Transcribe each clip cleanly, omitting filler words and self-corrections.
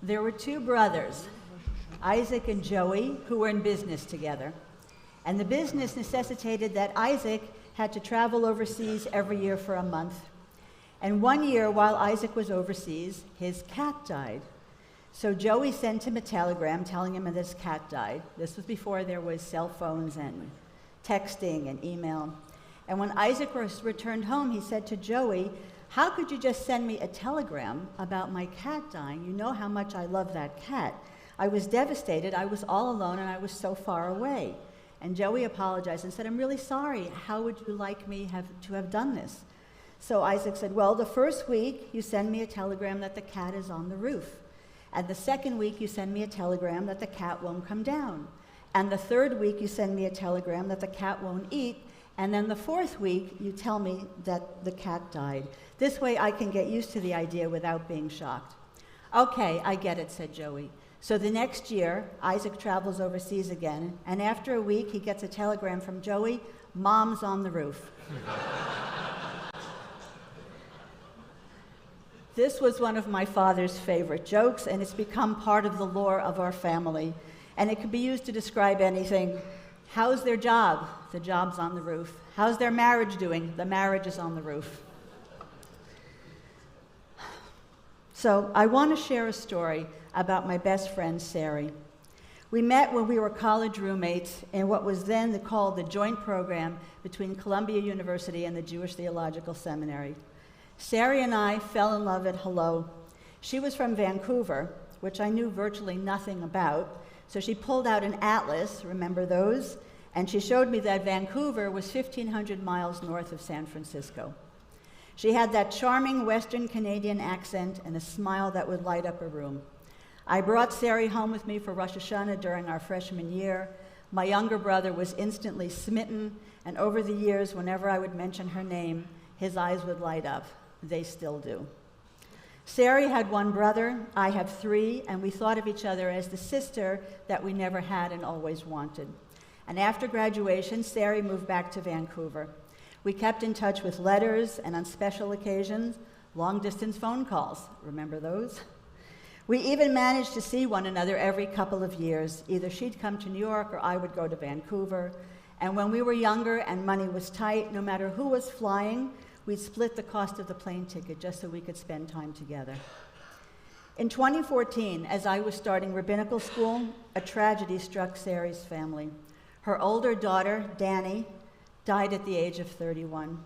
There were two brothers, Isaac and Joey, who were in business together. And the business necessitated that Isaac had to travel overseas every year for a month. And one year, while Isaac was overseas, his cat died. So Joey sent him a telegram telling him that his cat died. This was before there was cell phones and texting and email. And when Isaac returned home, he said to Joey, "How could you just send me a telegram about my cat dying? You know how much I love that cat. I was devastated. I was all alone, and I was so far away." And Joey apologized and said, "I'm really sorry. How would you like me to have done this?" So Isaac said, "Well, the first week you send me a telegram that the cat is on the roof. And the second week you send me a telegram that the cat won't come down. And the third week you send me a telegram that the cat won't eat. And then the fourth week you tell me that the cat died. This way I can get used to the idea without being shocked." "Okay, I get it," said Joey. So the next year, Isaac travels overseas again, and after a week he gets a telegram from Joey, "Mom's on the roof." This was one of my father's favorite jokes, and it's become part of the lore of our family. And it can be used to describe anything. How's their job? The job's on the roof. How's their marriage doing? The marriage is on the roof. So I want to share a story about my best friend, Sari. We met when we were college roommates in what was then called the joint program between Columbia University and the Jewish Theological Seminary. Sari and I fell in love at hello. She was from Vancouver, which I knew virtually nothing about, so she pulled out an atlas, remember those? And she showed me that Vancouver was 1,500 miles north of San Francisco. She had that charming Western Canadian accent and a smile that would light up a room. I brought Sari home with me for Rosh Hashanah during our freshman year. My younger brother was instantly smitten, and over the years, whenever I would mention her name, his eyes would light up. They still do. Sari had one brother, I have three, and we thought of each other as the sister that we never had and always wanted. And after graduation, Sari moved back to Vancouver. We kept in touch with letters and on special occasions, long-distance phone calls. Remember those? We even managed to see one another every couple of years. Either she'd come to New York or I would go to Vancouver. And when we were younger and money was tight, no matter who was flying, we'd split the cost of the plane ticket just so we could spend time together. In 2014, as I was starting rabbinical school, a tragedy struck Sari's family. Her older daughter, Danny, died at the age of 31.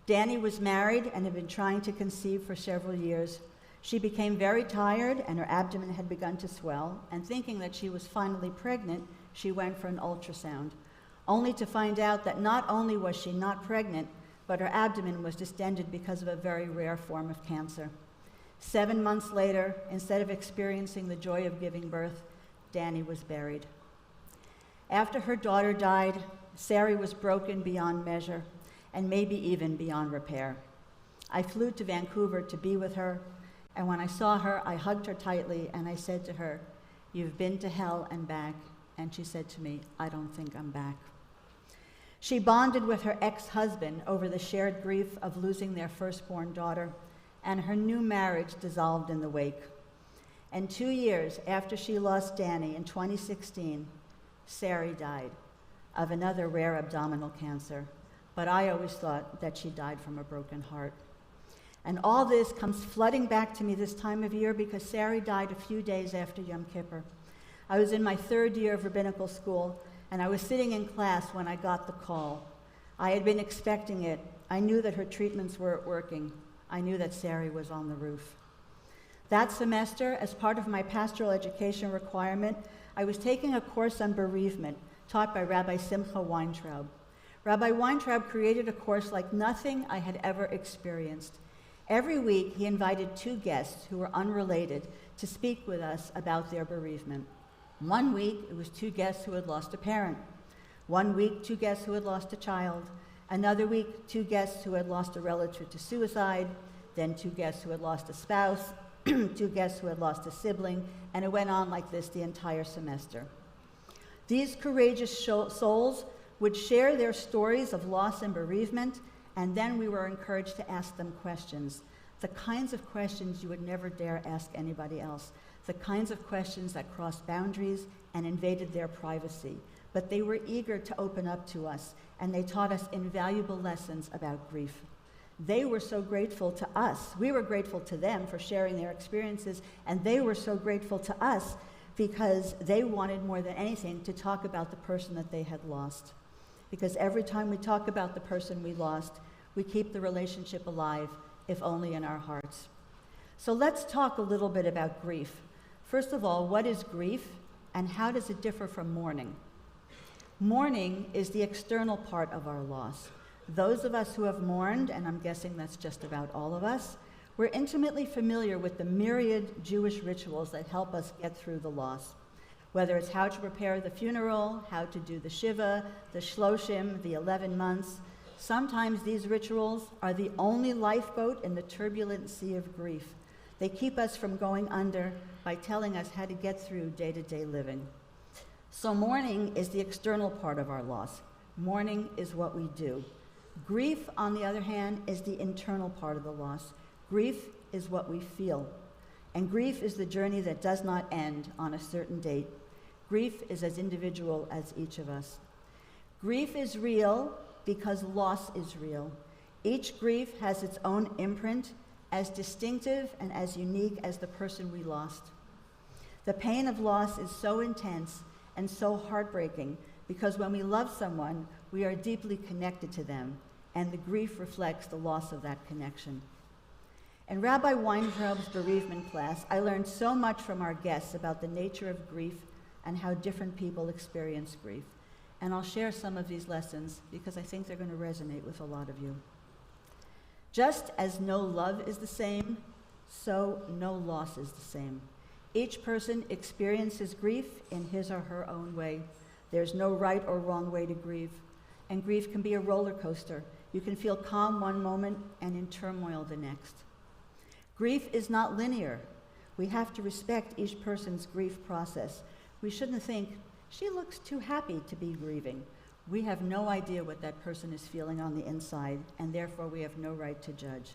Danny was married and had been trying to conceive for several years. She became very tired and her abdomen had begun to swell, and thinking that she was finally pregnant, she went for an ultrasound, only to find out that not only was she not pregnant, but her abdomen was distended because of a very rare form of cancer. 7 months later, instead of experiencing the joy of giving birth, Danny was buried. After her daughter died, Sari was broken beyond measure, and maybe even beyond repair. I flew to Vancouver to be with her, and when I saw her, I hugged her tightly, and I said to her, "You've been to hell and back." And she said to me, "I don't think I'm back." She bonded with her ex-husband over the shared grief of losing their firstborn daughter, and her new marriage dissolved in the wake. And 2 years after she lost Danny in 2016, Sari died of another rare abdominal cancer, but I always thought that she died from a broken heart. And all this comes flooding back to me this time of year because Sari died a few days after Yom Kippur. I was in my 3rd year of rabbinical school, and I was sitting in class when I got the call. I had been expecting it. I knew that her treatments weren't working. I knew that Sari was on the roof. That semester, as part of my pastoral education requirement, I was taking a course on bereavement taught by Rabbi Simcha Weintraub. Rabbi Weintraub created a course like nothing I had ever experienced. Every week, he invited 2 guests who were unrelated to speak with us about their bereavement. One week, it was 2 guests who had lost a parent. One week, 2 guests who had lost a child. Another week, 2 guests who had lost a relative to suicide. Then 2 guests who had lost a spouse. 2 guests who had lost a sibling. And it went on like this the entire semester. These courageous souls would share their stories of loss and bereavement, and then we were encouraged to ask them questions. the kinds of questions you would never dare ask anybody else, the kinds of questions that crossed boundaries and invaded their privacy. But they were eager to open up to us, and they taught us invaluable lessons about grief. They were so grateful to us. We were grateful to them for sharing their experiences, and they were so grateful to us because they wanted more than anything to talk about the person that they had lost. Because every time we talk about the person we lost, we keep the relationship alive, if only in our hearts. So let's talk a little bit about grief. First of all, what is grief, and how does it differ from mourning? Mourning is the external part of our loss. Those of us who have mourned, and I'm guessing that's just about all of us, we're intimately familiar with the myriad Jewish rituals that help us get through the loss. Whether it's how to prepare the funeral, how to do the Shiva, the Shloshim, the 11 months, sometimes these rituals are the only lifeboat in the turbulent sea of grief. They keep us from going under by telling us how to get through day-to-day living. So mourning is the external part of our loss. Mourning is what we do. Grief, on the other hand, is the internal part of the loss. Grief is what we feel. And grief is the journey that does not end on a certain date. Grief is as individual as each of us. Grief is real because loss is real. Each grief has its own imprint, as distinctive and as unique as the person we lost. The pain of loss is so intense and so heartbreaking because when we love someone, we are deeply connected to them, and the grief reflects the loss of that connection. In Rabbi Weintraub's bereavement class, I learned so much from our guests about the nature of grief and how different people experience grief. And I'll share some of these lessons because I think they're going to resonate with a lot of you. Just as no love is the same, so no loss is the same. Each person experiences grief in his or her own way. There's no right or wrong way to grieve. And grief can be a roller coaster. You can feel calm one moment and in turmoil the next. Grief is not linear. We have to respect each person's grief process. We shouldn't think, she looks too happy to be grieving. We have no idea what that person is feeling on the inside, and therefore we have no right to judge.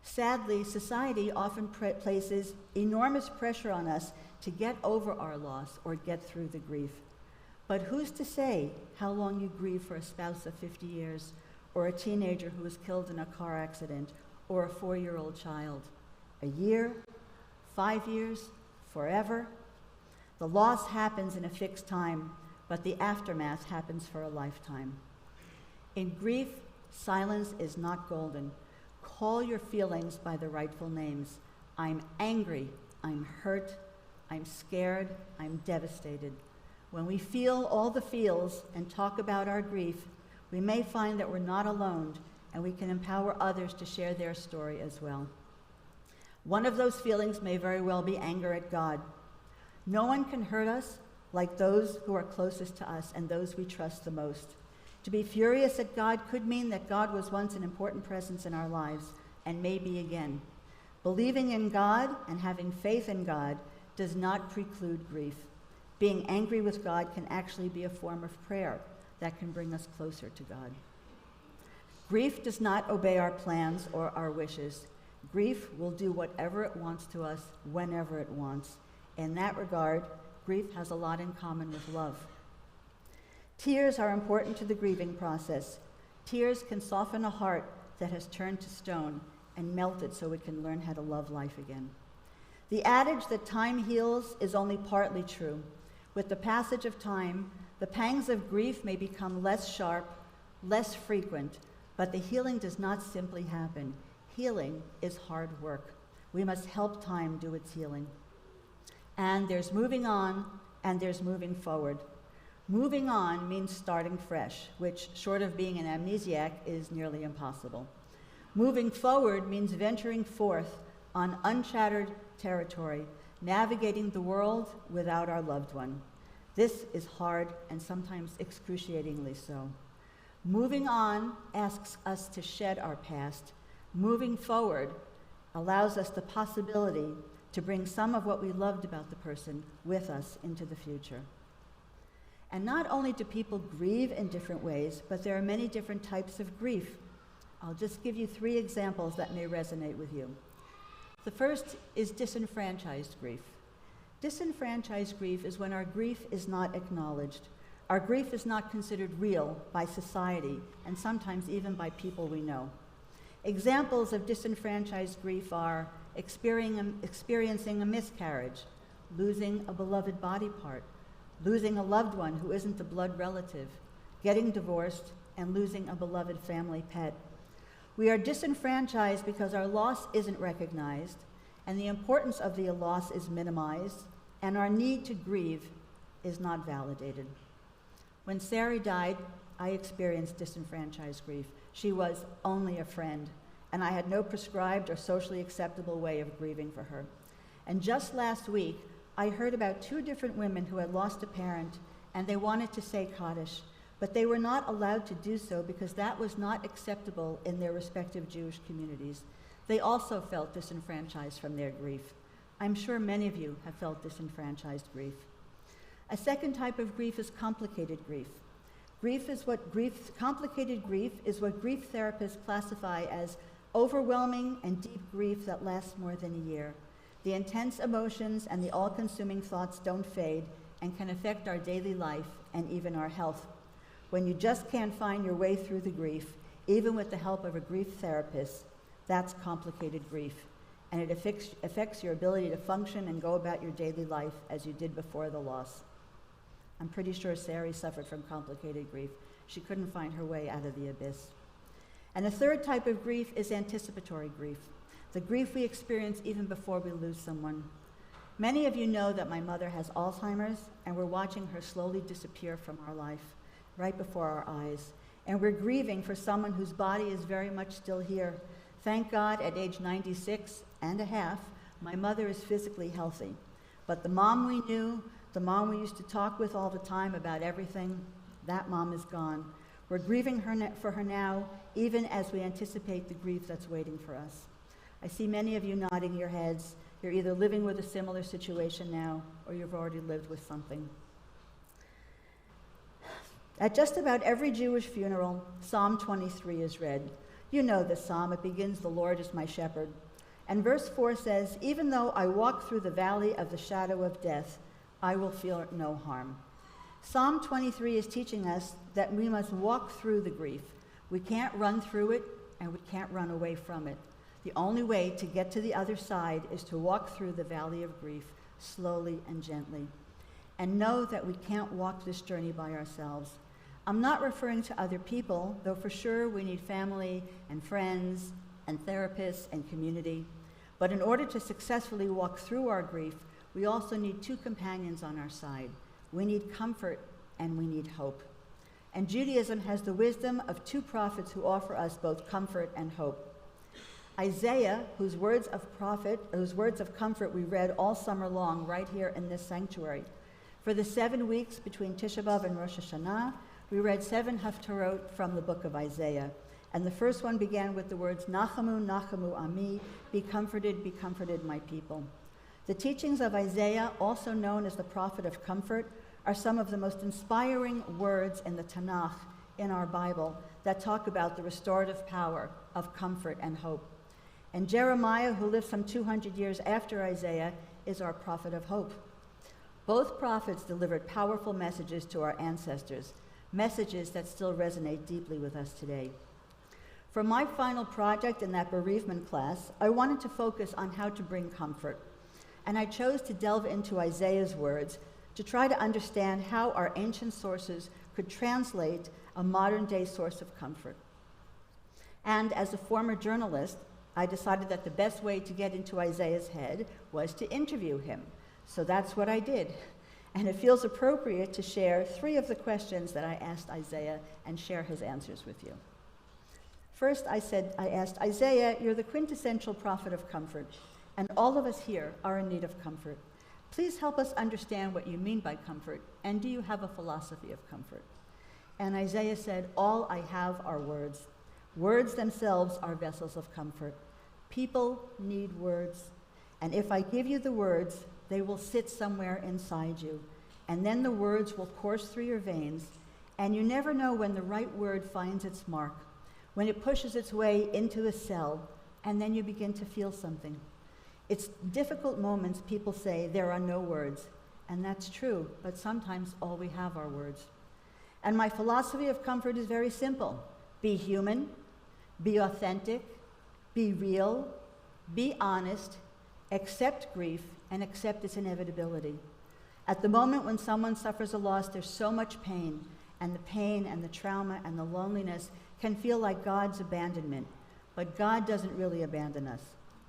Sadly, society often places enormous pressure on us to get over our loss or get through the grief. But who's to say how long you grieve for a spouse of 50 years, or a teenager who was killed in a car accident, or a 4-year-old child? A year? 5 years? Forever? The loss happens in a fixed time, but the aftermath happens for a lifetime. In grief, silence is not golden. Call your feelings by the rightful names. I'm angry, I'm hurt, I'm scared, I'm devastated. When we feel all the feels and talk about our grief, we may find that we're not alone, and we can empower others to share their story as well. One of those feelings may very well be anger at God. No one can hurt us like those who are closest to us and those we trust the most. To be furious at God could mean that God was once an important presence in our lives, and may be again. Believing in God and having faith in God does not preclude grief. Being angry with God can actually be a form of prayer that can bring us closer to God. Grief does not obey our plans or our wishes. Grief will do whatever it wants to us, whenever it wants. In that regard, grief has a lot in common with love. Tears are important to the grieving process. Tears can soften a heart that has turned to stone and melt it so it can learn how to love life again. The adage that time heals is only partly true. With the passage of time, the pangs of grief may become less sharp, less frequent, but the healing does not simply happen. Healing is hard work. We must help time do its healing. And there's moving on, and there's moving forward. Moving on means starting fresh, which, short of being an amnesiac, is nearly impossible. Moving forward means venturing forth on uncharted territory, navigating the world without our loved one. This is hard and sometimes excruciatingly so. Moving on asks us to shed our past. Moving forward allows us the possibility to bring some of what we loved about the person with us into the future. And not only do people grieve in different ways, but there are many different types of grief. I'll just give you 3 examples that may resonate with you. The first is disenfranchised grief. Disenfranchised grief is when our grief is not acknowledged. Our grief is not considered real by society, and sometimes even by people we know. Examples of disenfranchised grief are experiencing a miscarriage, losing a beloved body part, losing a loved one who isn't a blood relative, getting divorced, and losing a beloved family pet. We are disenfranchised because our loss isn't recognized, and the importance of the loss is minimized, and our need to grieve is not validated. When Sari died, I experienced disenfranchised grief. She was only a friend, and I had no prescribed or socially acceptable way of grieving for her. And just last week, I heard about 2 different women who had lost a parent, and they wanted to say Kaddish, but they were not allowed to do so because that was not acceptable in their respective Jewish communities. They also felt disenfranchised from their grief. I'm sure many of you have felt disenfranchised grief. A second type of grief is complicated grief. Complicated grief is what grief therapists classify as overwhelming and deep grief that lasts more than a year. The intense emotions and the all-consuming thoughts don't fade and can affect our daily life and even our health. When you just can't find your way through the grief, even with the help of a grief therapist, that's complicated grief, and it affects your ability to function and go about your daily life as you did before the loss. I'm pretty sure Sari suffered from complicated grief. She couldn't find her way out of the abyss. And a third type of grief is anticipatory grief, the grief we experience even before we lose someone. Many of you know that my mother has Alzheimer's, and we're watching her slowly disappear from our life, right before our eyes. And we're grieving for someone whose body is very much still here. Thank God, at age 96 and a half, my mother is physically healthy. But the mom we knew, the mom we used to talk with all the time about everything, that mom is gone. We're grieving for her now, even as we anticipate the grief that's waiting for us. I see many of you nodding your heads. You're either living with a similar situation now, or you've already lived with something. At just about every Jewish funeral, Psalm 23 is read. You know this psalm. It begins, "The Lord is my shepherd." And verse 4 says, "Even though I walk through the valley of the shadow of death, I will feel no harm." Psalm 23 is teaching us that we must walk through the grief. We can't run through it, and we can't run away from it. The only way to get to the other side is to walk through the valley of grief slowly and gently. And know that we can't walk this journey by ourselves. I'm not referring to other people, though for sure we need family and friends and therapists and community. But in order to successfully walk through our grief, we also need 2 companions on our side. We need comfort and we need hope. And Judaism has the wisdom of 2 prophets who offer us both comfort and hope. Isaiah, whose words of comfort we read all summer long right here in this sanctuary. For the 7 weeks between Tisha B'Av and Rosh Hashanah, we read 7 haftarot from the book of Isaiah. And the first one began with the words, "Nachamu, Nachamu Ami, be comforted, my people." The teachings of Isaiah, also known as the prophet of comfort, are some of the most inspiring words in the Tanakh, in our Bible, that talk about the restorative power of comfort and hope. And Jeremiah, who lived some 200 years after Isaiah, is our prophet of hope. Both prophets delivered powerful messages to our ancestors, messages that still resonate deeply with us today. For my final project in that bereavement class, I wanted to focus on how to bring comfort. And I chose to delve into Isaiah's words to try to understand how our ancient sources could translate a modern-day source of comfort. And as a former journalist, I decided that the best way to get into Isaiah's head was to interview him. So that's what I did. And it feels appropriate to share 3 of the questions that I asked Isaiah and share his answers with you. First, I asked Isaiah, you're the quintessential prophet of comfort, and all of us here are in need of comfort. Please help us understand what you mean by comfort, and do you have a philosophy of comfort? And Isaiah said, all I have are words. Words themselves are vessels of comfort. People need words, and if I give you the words, they will sit somewhere inside you, and then the words will course through your veins, and you never know when the right word finds its mark, when it pushes its way into a cell, and then you begin to feel something. It's difficult moments people say there are no words, and that's true, but sometimes all we have are words. And my philosophy of comfort is very simple. Be human, be authentic, be real, be honest, accept grief, and accept its inevitability. At the moment when someone suffers a loss, there's so much pain, and the trauma and the loneliness can feel like God's abandonment. But God doesn't really abandon us.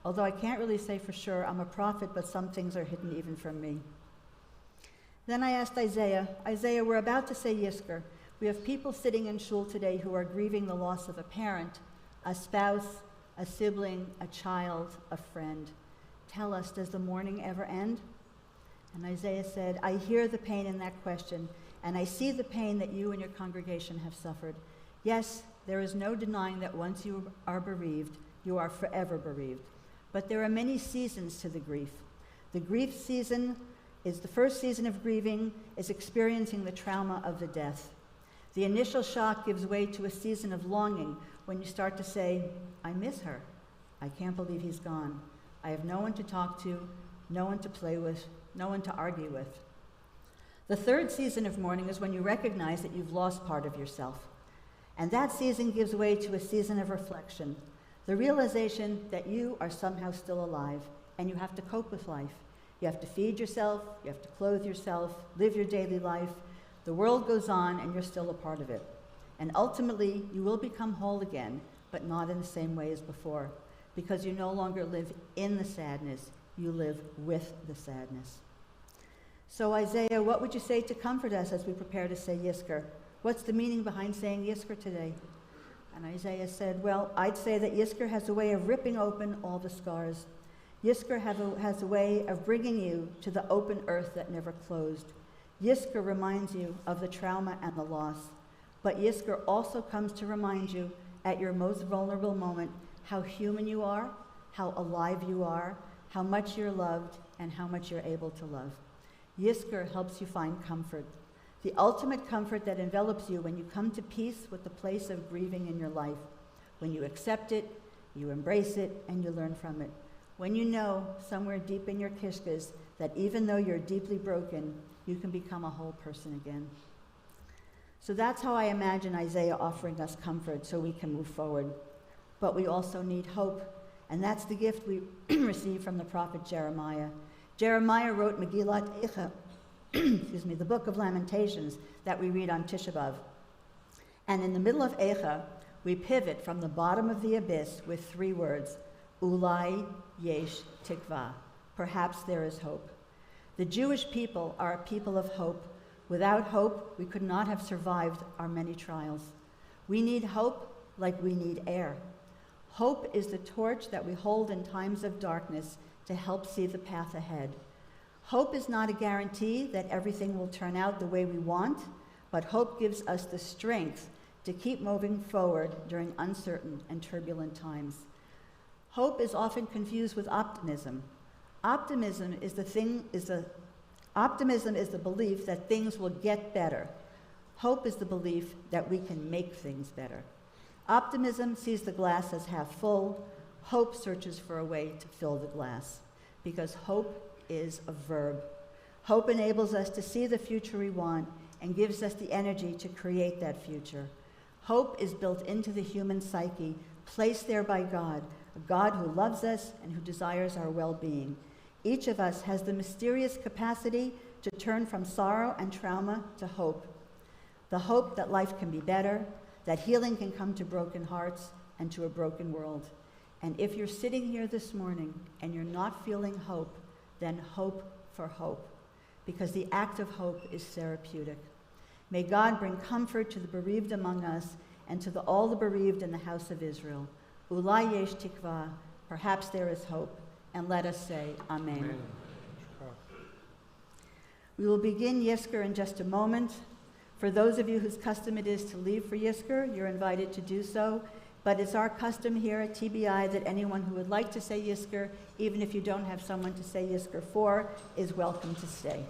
Although I can't really say for sure, I'm a prophet, but some things are hidden even from me. Then I asked Isaiah, we're about to say Yizkor. We have people sitting in shul today who are grieving the loss of a parent, a spouse, a sibling, a child, a friend. Tell us, does the mourning ever end? And Isaiah said, I hear the pain in that question, and I see the pain that you and your congregation have suffered. Yes, there is no denying that once you are bereaved, you are forever bereaved. But there are many seasons to the grief. The grief season is the first season of grieving, is experiencing the trauma of the death. The initial shock gives way to a season of longing when you start to say, I miss her. I can't believe he's gone. I have no one to talk to, no one to play with, no one to argue with. The third season of mourning is when you recognize that you've lost part of yourself. And that season gives way to a season of reflection, the realization that you are somehow still alive and you have to cope with life. You have to feed yourself, you have to clothe yourself, live your daily life. The world goes on and you're still a part of it. And ultimately, you will become whole again, but not in the same way as before, because you no longer live in the sadness, you live with the sadness. So Isaiah, what would you say to comfort us as we prepare to say Yizkor? What's the meaning behind saying Yizkor today? And Isaiah said, well, I'd say that Yizkor has a way of ripping open all the scars. Yizkor has a way of bringing you to the open earth that never closed. Yizkor reminds you of the trauma and the loss. But Yizkor also comes to remind you at your most vulnerable moment how human you are, how alive you are, how much you're loved, and how much you're able to love. Yizkor helps you find comfort, the ultimate comfort that envelops you when you come to peace with the place of grieving in your life, when you accept it, you embrace it, and you learn from it. When you know somewhere deep in your kishkas that even though you're deeply broken, you can become a whole person again. So that's how I imagine Isaiah offering us comfort so we can move forward. But we also need hope, and that's the gift we receive from the prophet Jeremiah. Jeremiah wrote Megillat Eicha, the Book of Lamentations that we read on Tisha B'Av. And in the middle of Eicha, we pivot from the bottom of the abyss with three words, Ulai Yesh Tikva, perhaps there is hope. The Jewish people are a people of hope. Without hope, we could not have survived our many trials. We need hope like we need air. Hope is the torch that we hold in times of darkness to help see the path ahead. Hope is not a guarantee that everything will turn out the way we want, but hope gives us the strength to keep moving forward during uncertain and turbulent times. Hope is often confused with optimism. Optimism is the belief that things will get better. Hope is the belief that we can make things better. Optimism sees the glass as half full. Hope searches for a way to fill the glass, because hope is a verb. Hope enables us to see the future we want and gives us the energy to create that future. Hope is built into the human psyche, placed there by God, a God who loves us and who desires our well-being. Each of us has the mysterious capacity to turn from sorrow and trauma to hope. The hope that life can be better, that healing can come to broken hearts and to a broken world. And if you're sitting here this morning and you're not feeling hope, then hope for hope, because the act of hope is therapeutic. May God bring comfort to the bereaved among us and to all the bereaved in the house of Israel. Ulai yesh tikva, perhaps there is hope, and let us say Amen. Amen. We will begin Yizkor in just a moment. For those of you whose custom it is to leave for Yizkor, you're invited to do so. But it's our custom here at TBI that anyone who would like to say Yizkor, even if you don't have someone to say Yizkor for, is welcome to stay.